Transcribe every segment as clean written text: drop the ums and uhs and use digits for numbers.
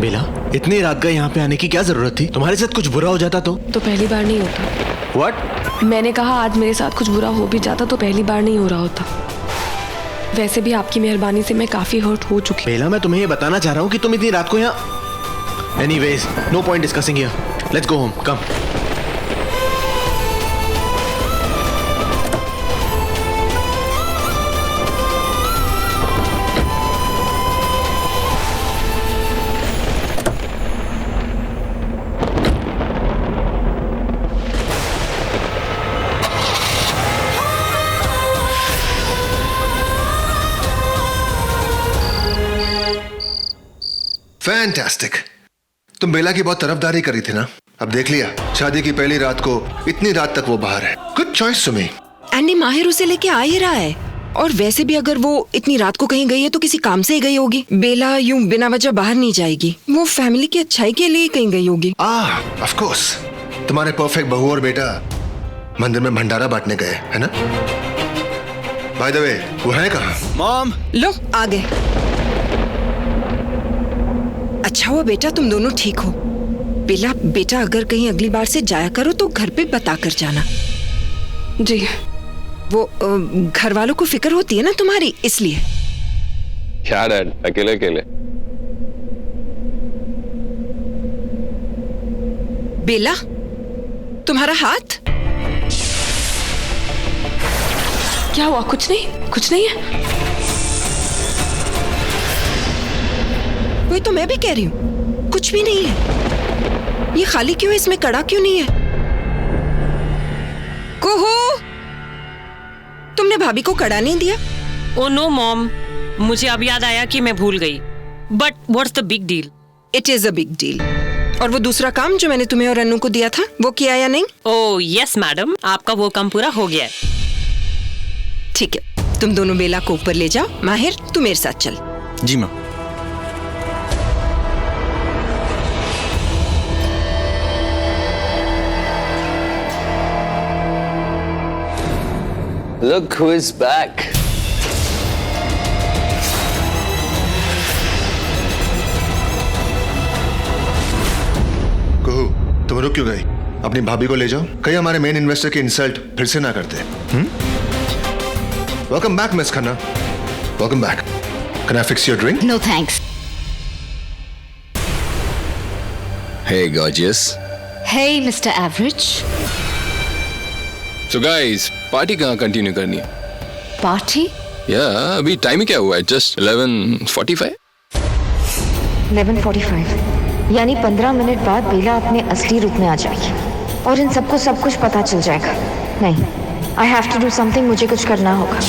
बेला, इतनी रात का यहाँ पे आने की क्या जरूरत थी? तुम्हारे साथ कुछ बुरा हो जाता तो पहली बार नहीं होता। What? मैंने कहा आज मेरे साथ कुछ बुरा हो भी जाता तो पहली बार नहीं हो रहा होता। वैसे भी आपकी मेहरबानी से मैं काफी हर्ट हो चुकी। बेला, मैं तुम्हें ये बताना चाह रहा हूँ कि तुम इतनी रात को यहाँ। Anyways, no point discussing here. Let's go home. Come. Fantastic. तुम बेला की बहुत तरफदारी करी थी ना, अब देख लिया। शादी की पहली रात को इतनी रात तक वो बाहर है। Good choice Sumi. एंडी, माहिर उसे लेके आ ही रहा है। और वैसे भी अगर वो इतनी रात को कहीं गई है तो किसी काम से ही गई होगी। बेला यूं बिना वजह बाहर नहीं जाएगी। वो फैमिली की अच्छाई के लिए कहीं गई होगी। Of course. तुम्हारे परफेक्ट बहू और बेटा मंदिर में भंडारा बांटने गए, है ना? बाय द वे, वो है कहाँ? मॉम। लो आ गए। अच्छा हुआ बेटा तुम दोनों ठीक हो। बेला बेटा, अगर कहीं अगली बार से जाया करो तो घर पे बता कर जाना। जी। वो घर वालों को फिक्र होती है ना तुम्हारी, इसलिए। क्या डैड, अकेले अकेले? बेला, तुम्हारा हाथ क्या हुआ? कुछ नहीं, कुछ नहीं है। वही तो मैं भी कह रही हूँ, कुछ भी नहीं है। ये खाली क्यों है? इसमें कड़ा क्यों नहीं है? कुहू, तुमने भाभी को कड़ा नहीं दिया? ओह नो मॉम, मुझे अब याद आया कि मैं भूल गई। But what's the big deal? It is a big deal. और वो दूसरा काम जो मैंने तुम्हें और अनु को दिया था, वो किया या नहीं? ओह यस मैडम, आपका वो काम पूरा हो गया है। ठीक है, तुम दोनों बेला को ऊपर ले जाओ। माहिर, तू मेरे साथ चल। जी माँ। Look who is back. कुहू, तुम रुक क्यों गई? अपनी भाभी को ले जाओ, कहीं हमारे मेन इन्वेस्टर की इंसल्ट फिर से ना करते। Welcome back miss Khanna. Welcome back. Can I fix your drink? No thanks. Hey gorgeous. Hey Mr. Average. So guys, party कहाँ कंटिन्यू करनी है? Party? अभी टाइम ही क्या हुआ है? Just 11:45? 11:45 यानी 15 मिनट बाद बेला अपने असली रूप में आ जाएगी और इन सबको सब कुछ पता चल जाएगा। नहीं, I have to do something. मुझे कुछ करना होगा।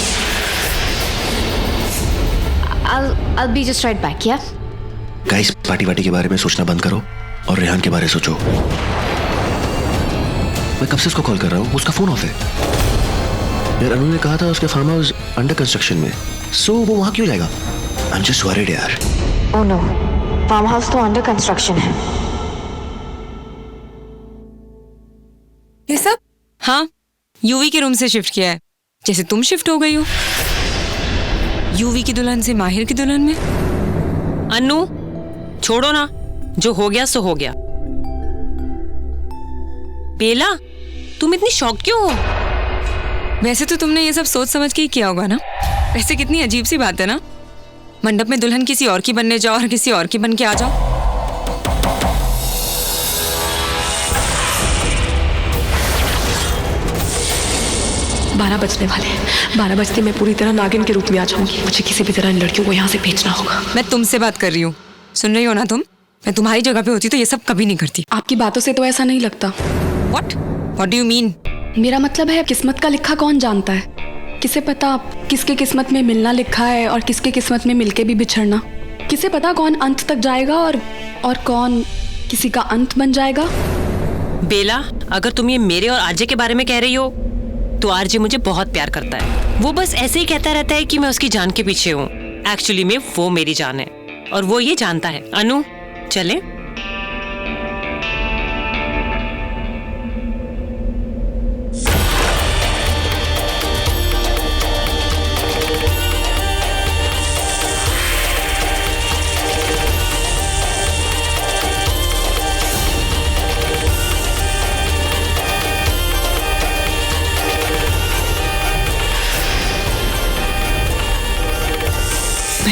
I'll be just right back, yeah? Guys, party के बारे में सोचना बंद करो और रेहान के बारे में सोचो। मैं कब से उसको कॉल कर रहा हूँ, उसका फोन ऑफ है। यार, अनु ने कहा था उसके फार्म हाउस अंडर कंस्ट्रक्शन में, सो वो वहां क्यों जाएगा? आई एम जस्ट वरीड यार। ओह नो, फार्म हाउस तो अंडर कंस्ट्रक्शन है। ये सब? हाँ, यूवी के रूम से शिफ्ट किया है, जैसे तुम शिफ्ट हो गई हो। यूवी की दुल्हन से माहिर की दुल्हन में। अनु, छोड़ो ना, जो हो गया सो हो गया। बेला, तुम इतनी शॉक क्यों हो? वैसे तो तुमने ये सब सोच समझ के ही किया होगा ना। वैसे कितनी अजीब सी बात है ना, मंडप में दुल्हन किसी और की बनने जाओ और किसी और की बन के आ जाओ। 12 बजने वाले हैं। 12 बजते मैं पूरी तरह नागिन के रूप में आ जाऊंगी। मुझे किसी भी तरह इन लड़कियों को यहाँ से भेजना होगा। मैं तुमसे बात कर रही हूँ, सुन रही हो ना तुम? मैं तुम्हारी जगह पे होती तो ये सब कभी नहीं करती। आपकी बातों से तो ऐसा नहीं लगता। What do you mean? मेरा मतलब है, किस्मत का लिखा कौन जानता है? किसे पता किसके किस्मत में मिलना लिखा है और किसके किस्मत में मिलके भी बिछड़ना। किसे पता कौन अंत तक जाएगा और कौन किसी का अंत बन जाएगा। बेला, अगर तुम ये मेरे और आरजे के बारे में कह रही हो तो आरजे मुझे बहुत प्यार करता है। वो बस ऐसे ही कहता रहता है कि मैं उसकी जान के पीछे हूँ। एक्चुअली में वो मेरी जान है और वो ये जानता है। अनु, चले?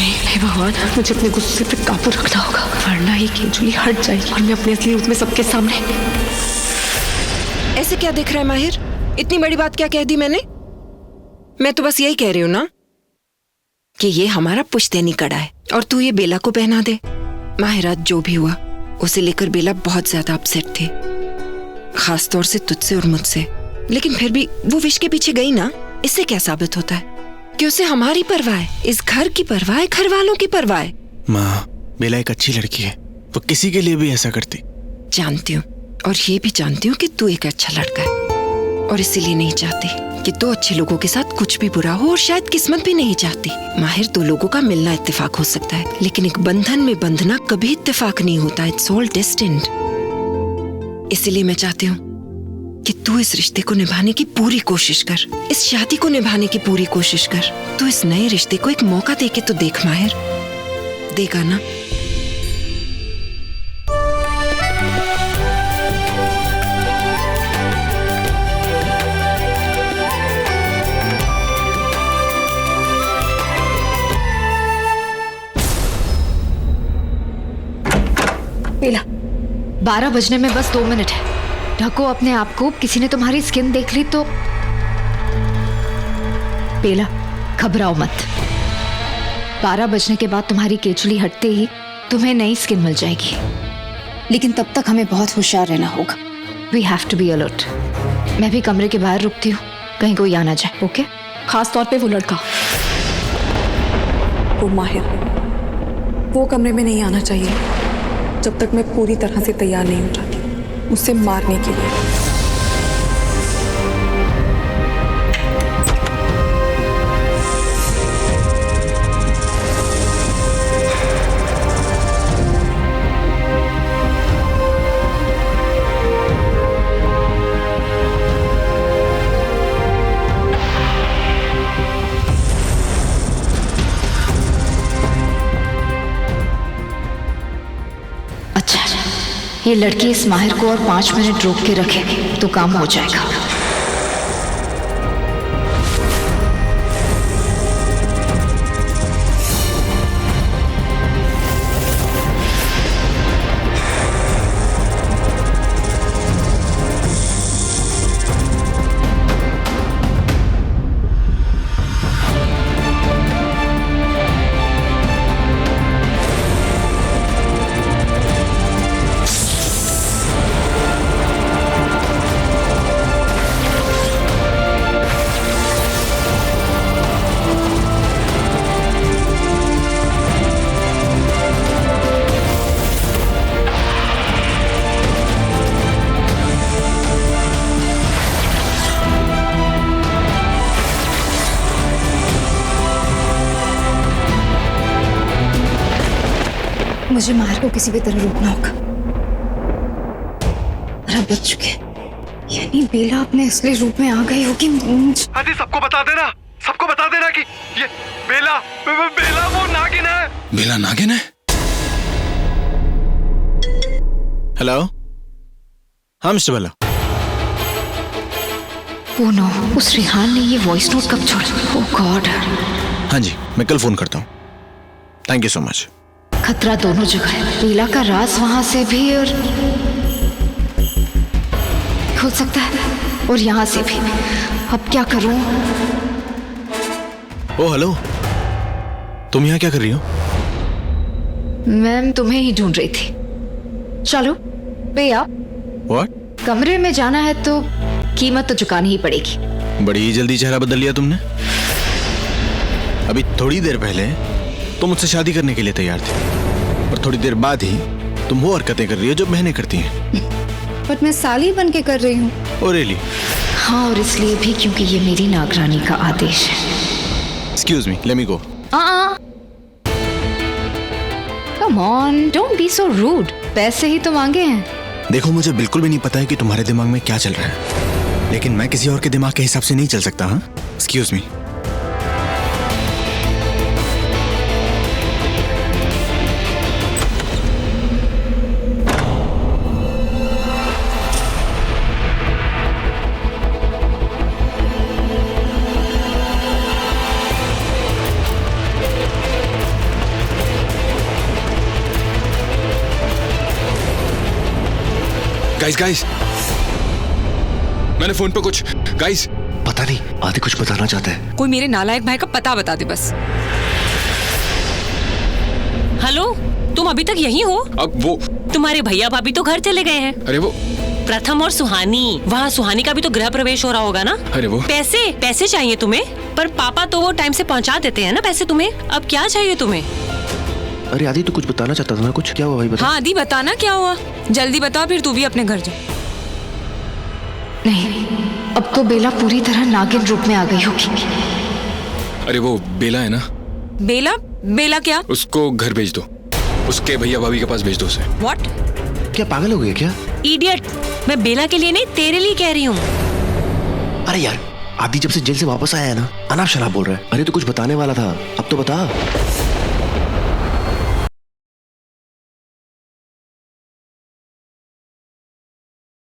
नहीं, हे भगवान, मुझे अपने गुस्से पे काबू रखना होगा, वरना ये केजुली हट जाएगी और मैं अपने असली रूप में सबके सामने। ऐसे क्या दिख रहा है माहिर? इतनी बड़ी बात क्या कह दी मैंने? मैं तो बस यही कह रही हूँ ना कि ये हमारा पुश्तैनी कड़ा है और तू ये बेला को पहना दे। माहिर, आज जो भी हुआ उसे लेकर बेला बहुत ज्यादा अपसेट थी, खास तौर से तुझसे और मुझसे। लेकिन फिर भी वो विश के पीछे गई ना, इससे क्या साबित होता है कि उसे हमारी परवाह है, इस घर की परवाह है, घर वालों की परवाह है। माँ, बेला एक अच्छी लड़की है, वो किसी के लिए भी ऐसा करती। जानती हूँ, और ये भी जानती हूँ कि तू एक अच्छा लड़का है और इसीलिए नहीं चाहती कि दो अच्छे लोगों के साथ कुछ भी बुरा हो, और शायद किस्मत भी नहीं चाहती। माहिर, दो लोगों का मिलना इत्तेफाक हो सकता है, लेकिन एक बंधन में बंधना कभी इत्तेफाक नहीं होता। It's all destined. इसीलिए मैं चाहती हूँ कि तू इस रिश्ते को निभाने की पूरी कोशिश कर, इस शादी को निभाने की पूरी कोशिश कर। तू इस नए रिश्ते को एक मौका देके तो देख माहिर, देगा ना? बेला, 12 बजने में बस 2 मिनट है। ढको अपने आप को, किसी ने तुम्हारी स्किन देख ली तो। बेला, घबराओ मत। 12 बजने के बाद तुम्हारी केचुली हटते ही तुम्हें नई स्किन मिल जाएगी, लेकिन तब तक हमें बहुत होशियार रहना होगा। We have to be alert. मैं भी कमरे के बाहर रुकती हूँ, कहीं कोई आ ना जाए। ओके? खास तौर पे वो लड़का, वो माहिर, वो कमरे में नहीं आना चाहिए जब तक मैं पूरी तरह से तैयार नहीं हो जाती उसे मारने के लिए। ये लड़की इस माहिर को और 5 मिनट रोक के रखे तो काम हो जाएगा। मुझे माहिर को किसी भी तरह रोकना होगा। 12 बज चुके, यानी बेला अपने असली रूप में आ गई होगी। अरे सबको बता देना कि ये बेला वो नागिन है। बेला नागिन है? हेलो, हाँ मिस्टर बेला। ओ नो, उस रिहान ने ये वॉइस नोट कब छोड़ा? ओह गॉड। हाँ जी, मैं कल फोन करता हूँ। Thank you so much. खतरा दोनों जगह है। बेला का राज वहां से भी और हो सकता है और यहाँ से भी। अब क्या करूं? ओ हेलो, तुम यहाँ क्या कर रही हो? मैम तुम्हें ही ढूंढ रही थी। चलो भैया, व्हाट? कमरे में जाना है तो कीमत तो चुकानी ही पड़ेगी। बड़ी ही जल्दी चेहरा बदल लिया तुमने। अभी थोड़ी देर पहले तुम मुझसे शादी करने के लिए तैयार थे और थोड़ी देर बाद ही तुम वो हरकतें कर रही हो जो बहनें करती हैं। बट मैं साली बन के कर रही हूँ। Oh really? हाँ, और इसलिए भी क्योंकि ये मेरी नागरानी का आदेश है। Excuse me, let me go. Come on, don't be so rude. पैसे ही तो मांगे हैं। देखो, मुझे बिल्कुल भी नहीं पता है कि तुम्हारे दिमाग में क्या चल रहा है, लेकिन मैं किसी और के दिमाग के हिसाब से नहीं चल सकता। हाँ, एक्सक्यूज मी। गाइस मैंने फोन पे कुछ गाइस पता नहीं, आदि कुछ बताना चाहता है। कोई मेरे नालायक भाई का पता बता दे बस। हेलो, तुम अभी तक यहीं हो? अब वो तुम्हारे भैया भाभी तो घर चले गए हैं। अरे वो प्रथम और सुहानी, वहाँ सुहानी का भी तो गृह प्रवेश हो रहा होगा ना? अरे वो पैसे चाहिए तुम्हें? पर पापा तो वो टाइम से पहुँचा देते हैं ना पैसे तुम्हें। अब क्या चाहिए तुम्हें? अरे आदि तू कुछ बताना चाहता था ना, कुछ क्या हुआ भाई बता। हाँ आदि बताना क्या हुआ, जल्दी बता, फिर तू भी अपने घर जा। नहीं, अब तो बेला पूरी तरह नागिन रूप में आ गई होगी। अरे वो बेला है ना? बेला क्या? उसको घर भेज दो, उसके भैया भाभी के पास भेज दो उसे। What? क्या पागल हो गए क्या? इडियट, मैं बेला के लिए नहीं तेरे लिए कह रही हूँ। अरे यार, आदि जब से जेल से वापस आया है ना, अनाप शनाप बोल रहा है। अरे तो कुछ बताने वाला था, अब तो बता।